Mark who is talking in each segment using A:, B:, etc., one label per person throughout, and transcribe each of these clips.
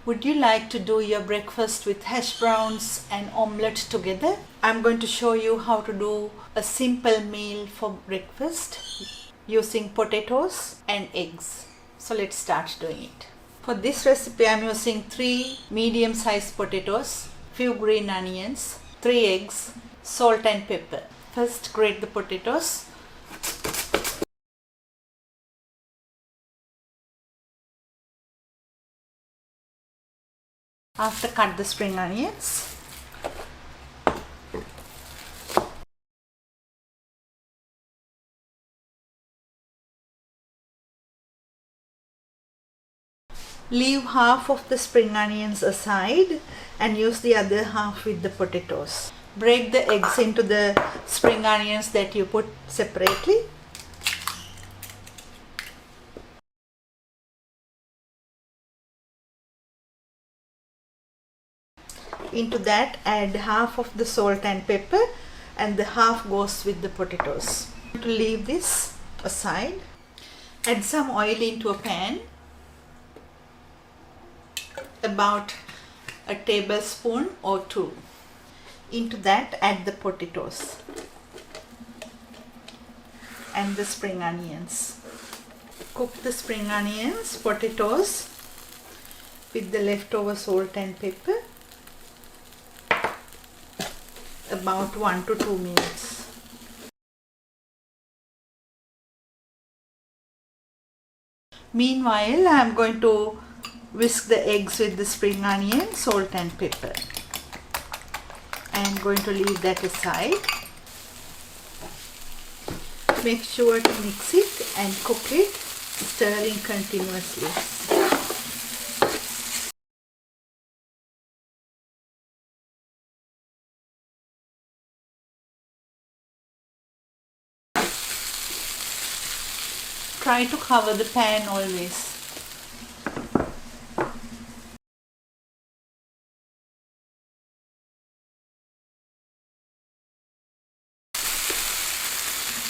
A: Would you like to do your breakfast with hash browns and omelette together? I'm going to show you how to do a simple meal for breakfast using potatoes and eggs. So let's start doing it. For this recipe I'm using 3 medium-sized potatoes, few green onions, 3 eggs, salt and pepper. First grate the potatoes. After, cut the spring onions. Leave half of the spring onions aside and use the other half with the potatoes. Break the eggs into the spring onions that you put separately. Into that add half of the salt and pepper, and the half goes with the potatoes. To leave this aside, add some oil into a pan, about a tablespoon or 2. Into that add the potatoes and the spring onions. Cook the spring onions, potatoes with the leftover salt and pepper about 1 to 2 minutes. Meanwhile, I am going to whisk the eggs with the spring onion, salt and pepper. I am going to leave that aside. Make sure to mix it and cook it, stirring continuously. Try to cover the pan always.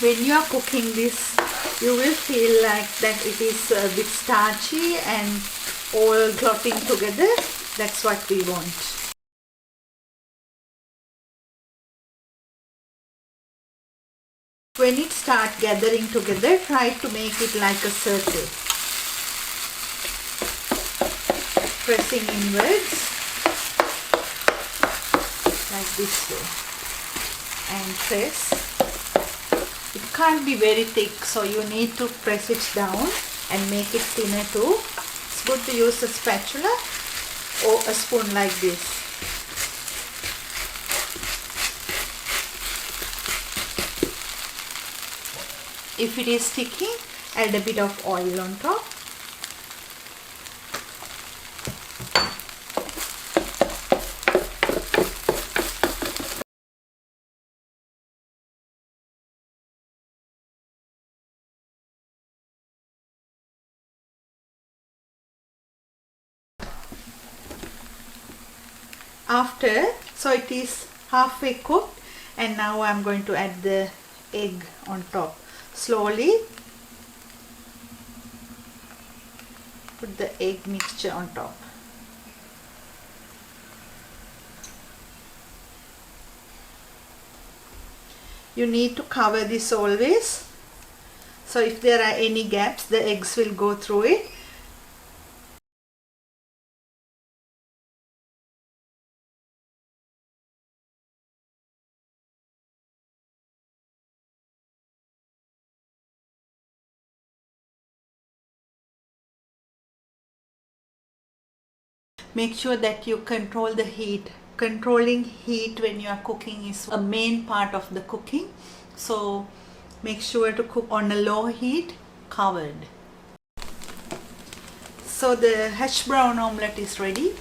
A: When you are cooking this, you will feel like that it is a bit starchy and all clotting together. That's what we want. When it starts gathering together, try to make it like a circle. Pressing inwards like this way and press. It can't be very thick, so you need to press it down and make it thinner too. It's good to use a spatula or a spoon like this. If it is sticky, add a bit of oil on top. So it is halfway cooked, and now I am going to add the egg on top. Slowly put the egg mixture on top. You need to cover this always, so if there are any gaps, the eggs will go through it. Make sure that you control the heat. Controlling heat when you are cooking is a main part of the cooking. So make sure to cook on a low heat, covered. So the hash brown omelette is ready.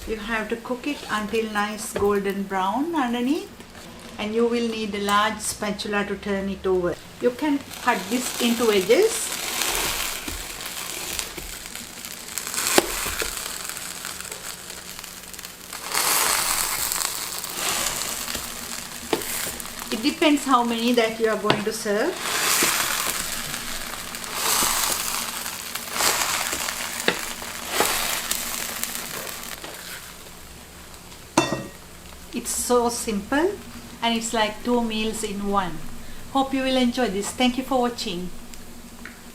A: You have to cook it until nice golden brown underneath, and you will need a large spatula to turn it over. You can cut this into wedges. It depends how many that you are going to serve. It's so simple and it's like 2 meals in one. Hope you will enjoy this. Thank you for watching.